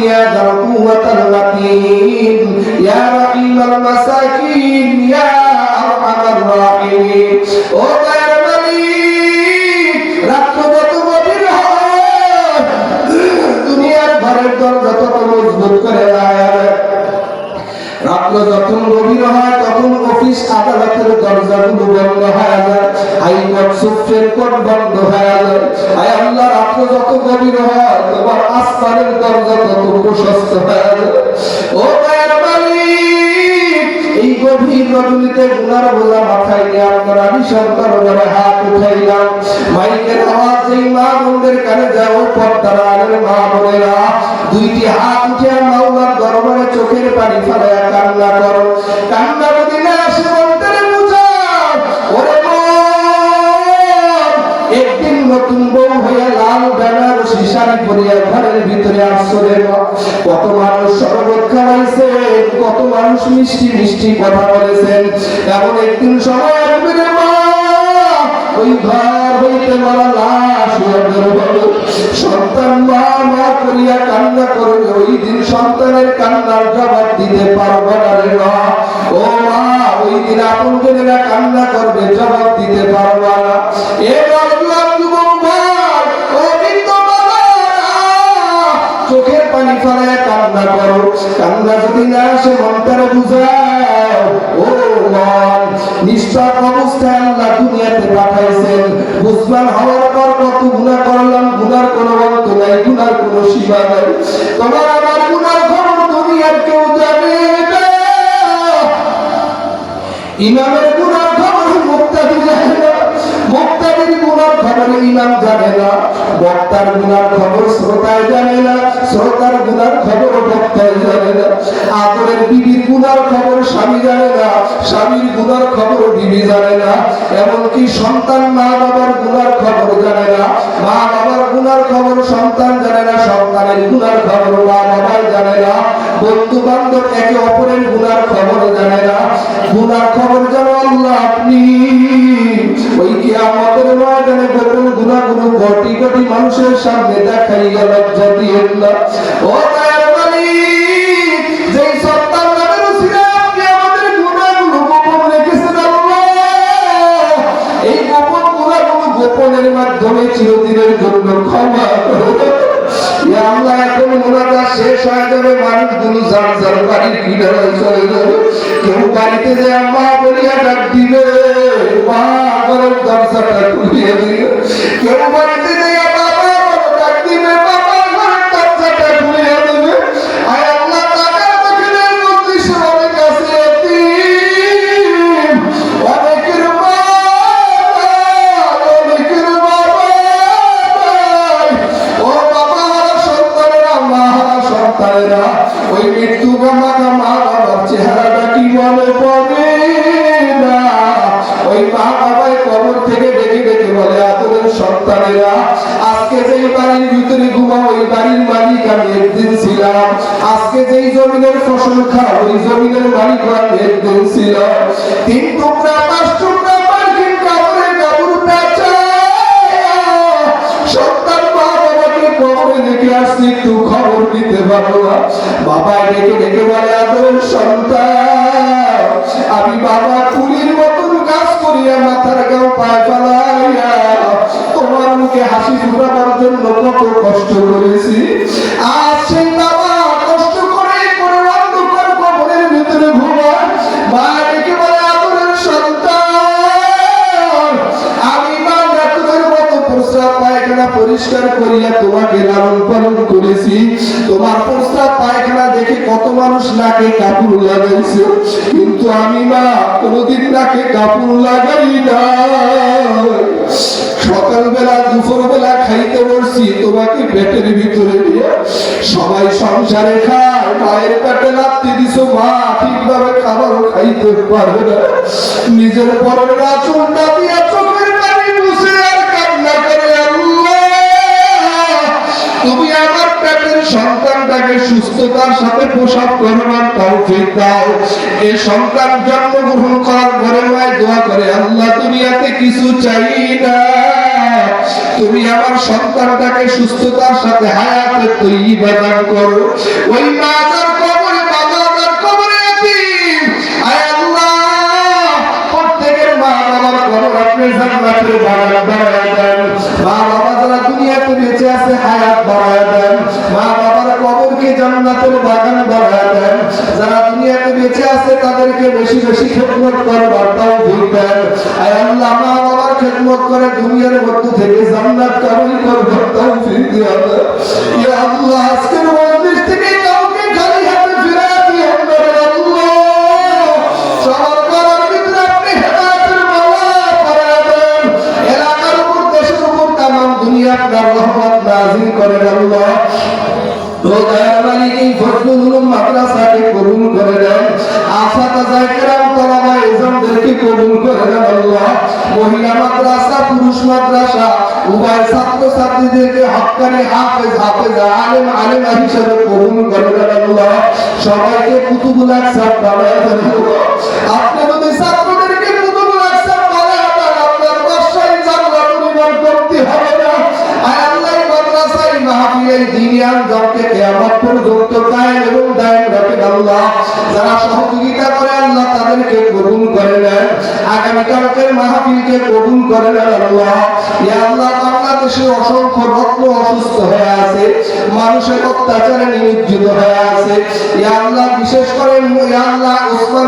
يا ذا القوة المتين يا رحيم المساكين يا أرحم الراحمين ও দয়ার মালিক রাত্র যত গভীর হয় দুনিয়ার ঘরের দরজা তত মজবুত করে দেয় রাত্র যখন গভীর হয় তখন অফিস আদালতের দরজাগুলো বন্ধ হয়ে যায় হাইকোর্ট সুপ্রিম কোর্ট বন্ধ হয়ে যায় আয় আল্লাহ রাত্র যত গভীর হয় তোমার আসমানের দরজা তত প্রশস্ত হয়ে যায় ও দয়ার মালিক এই গভীর রজনীতে গুনার বোঝা মাথায় নিয়ে আমরা বিশাল দরবারে হাত উঠাইলাম মাইকের আওয়াজ যেই মা বোনদের কানে যাও পর্দার আলের মা বোনেরা দুইটি হাত উঠিয়ে মাওলার দরবারে চোখের পানি ফেলায় কান্না করো কান্না যদি না আসে অন্তরে বুঝাও ওরে একদিন নতুন বউ হয়ে লাল বেনারসি শাড়ি পরিয়া ঘরের ভিতরে আসরে কত মানুষ শরবত খাওয়াইছে কত মানুষ মিষ্টি মিষ্টি কথা বলেছেন এমন একদিন সময় আসবে রে মা ওই ঘর হইতে মারা লাশ সন্তান মা মা করিয়া কান্না করবে ওই দিন সন্তানের কান্নার জবাব দিতে পারবে না রে মা ও মা ওই দিন আপনজনেরা কান্না করবে জবাব দিতে পারবে না এ আল্লাহ যুবক ভাই ও বৃদ্ধ বাবা চোখের পানি ফেলায় কান্না করো কান্না যদি না আসে মনটারে বুঝাও ও মন নিষ্পাপ অবস্থায় আল্লাহ দুনিয়াতে পাঠাইছেন মুসলমান হওয়ার পর কত গুনাহ করলাম গুনার কোনো অন্ত নাই গুনার কোনো সীমা নাই তোমার আমার গুনার খবর দুনিয়ার কেউ জানে না ইমামের গুনার খবর মুক্তাদি জানে না মুক্তাদির গুনার খবর ইমাম জানে না বক্তার গুনার খবর শ্রোতায় জানে না শ্রোতার গুনার খবর বক্তায় জানে না আদরের বিবির গুনার খবর স্বামী জানে না স্বামীর গুনার খবর বিবি জানে না এমনকি সন্তান মা বাবার গুনার খবর জানে না মা বাবার গুনার খবর সন্তান জানে না সন্তানের গুনার খবর মা বাবা জানে না বন্ধু বান্ধব একে অপরের গুনার খবর জানে না গুনার খবর জানো আল্লাহ আপনি ওই কিয়ামতের ময়দানে গোপন গুনাহগুলো কোটি কোটি মানুষের সামনে দেখাইয়া লজ্জা দিয়েন না ও দয়ার মালিক যেই সন্তান নামের উসিলা আপনি আমাদের গুনাহগুলো গোপন রেখেছেন আল্লাহ এই গোপন গুনাহগুলো গোপনের মাধ্যমে চিরদিনের জন্য ক্ষমা করুন ইয়া আল্লাহ এখন মুনাজাত শেষ হয়ে যাবে মানুষগুলো যার যার বাড়ির কিনারে চলে যাবে কেউ বাড়িতে যে আম্মা বলিয়া ডাক দিবে মা ঘরের দরজাটা খুলিয়ে দিবে কেউ বাড়িতে যে বাবা ডাক দিবে বাবা ঘরের দরজাটা খুলিয়ে দিবে আয় আল্লাহ টাকা দক্ষিণের মধ্যে অনেক আছে অনেকের মা অনেকের বাবা ও বাবা সন্তানেরা মা সন্তানেরা ওই মৃত্যু গামাকা মা বাবার চেহারাটা কি মনে পড়ে না ওই মা বাবার কবর থেকে ডেকে ডেকে বলে আদরের সন্তানেরা আজকে যেই বাড়ির ভিতরে ঘুমাও ওই বাড়ির মালিক আমি একদিন ছিলাম আজকে যেই জমিনের ফসল খাও ওই জমিনের মালিক আমি একদিন ছিলাম 3 টুকরা 5 টুকরা মার্কিন কাপড়ের কাপড় পেঁচা সন্তান মা বাবাকে কবরে রেখে আসছি একটু খবর নিতে পারো না বাবা ডেকে ডেকে বলে আদরের সন্তান আমি বাবা কুলির মতন কাজ করিয়া মাথার গাও পায়ে ফেলাইয়া তোমার মুখে হাসি ফুটাবার জন্য কত কষ্ট করেছি আজ সেই বাবা কষ্ট করে করে অন্ধকার কবরের ভিতরে ঘুমায় মা ডেকে বলে আদরের সন্তান আমি মা রাতের মতো প্রস্রাব পায়খানা পরিষ্কার করিয়া তোমাকে লালন পালন করেছি তোমার প্রস্রাব পায়খানা দেখে কত মানুষ নাকে কাপড় লাগাইছে কিন্তু আমি মা কোনদিন নাকে কাপড় লাগাই না সকালবেলা দুপুরবেলা খাইতে বসছি তোমাকে পেটের ভিতরে দিয়ে সবাই সংসারে খায় মায়ের পেটে লাথি দিছো মা ঠিকভাবে খাবারও খাইতে পারে না নিজের পরের আঁচলটা দিয়ে চোখের পানি মুছে আর কান্না করে তুমি আমার পেটের সন্তানটাকে সুস্থতার সাথে প্রসব করবার তৌফিক দাও এই সন্তান জন্মগ্রহণ করার পরে মায়ের দোয়া করে আল্লাহ দুনিয়াতে কিছু চাই না তুমি আমার সন্তানটাকে সুস্থতার সাথে হায়াতে তৈয়বা দান করো। ওই মা যার কবরে, বাবা যার কবরে এতিম, আয় আল্লাহ প্রত্যেকের মা বাবার কবর আপনি জান্নাতের বাগান বানায় দেন। মা বাবা যারা দুনিয়াতে বেঁচে আছে হায়াত বাড়ায় দেন। মা বাবার কবরকে জান্নাতের বাগান বানায় দেন। যারা দুনিয়াতে বেঁচে আছে তাদেরকে বেশি বেশি খেদমত করবার তৌফিক দেন। আয় আল্লাহ মা বাবার খেদমত করে দুনিয়ার মধ্যে থেকে জান্নাত কামাই করবার তৌফিক দিও। ইয়া আল্লাহ আজকের মজলিস থেকে কাউকে খালি হাতে ফিরিয়ে দিও না আল্লাহ। সবার গলার ভিতরে আপনি হেদায়েতের মালা পরায় দেন। এলাকার উপর, দেশের উপর, তামাম দুনিয়া আপনার রহমত নাযিল করেন আল্লাহ। ও দয়ার মালিক এই ফজলুল উলুম মাদ্রাসাকে কবুল করে দেন। আসাতায়ে কেরাম তলাবা ইলমদেরকে কবুল করে দেন আল্লাহ। মহিলা মাদ্রাসা, পুরুষ মাদ্রাসা উভয় ছাত্র ছাত্রীদেরকে হক্কানি হাফেজ, হাফেজা, আলেম, আলেমা হিসেবে কবুল করে দেন আল্লাহ। সবাইকে কুতুবুল আকসার বানায় দেন আল্লাহ। আপনি যদি ছাত্রদেরকে কুতুবুল আকসার বানায় দেন, আপনার বাসায় জান্নাত নির্মাণ করতে হবে না। আয় আল্লাহ মাদ্রাসায় মাহফিলে দ্বীনিয়ান জগতে কিয়ামত পর্যন্ত কায়েম এবং দায়েম রাখেন আল্লাহ। যারা সহযোগিতা করে আল্লাহ তাদেরকে কবুল করে নেন। আগামী কালকের মাহফিলকে কবুল করে নেন আল্লাহ। ইয়া আল্লাহ বাংলাদেশে অসংখ্য রত্ন অসুস্থ হয়ে আছে, মানুষের অত্যাচারে নিমজ্জিত হয়ে আছে। ইয়া আল্লাহ বিশেষ করে ইয়া আল্লাহ ওসমান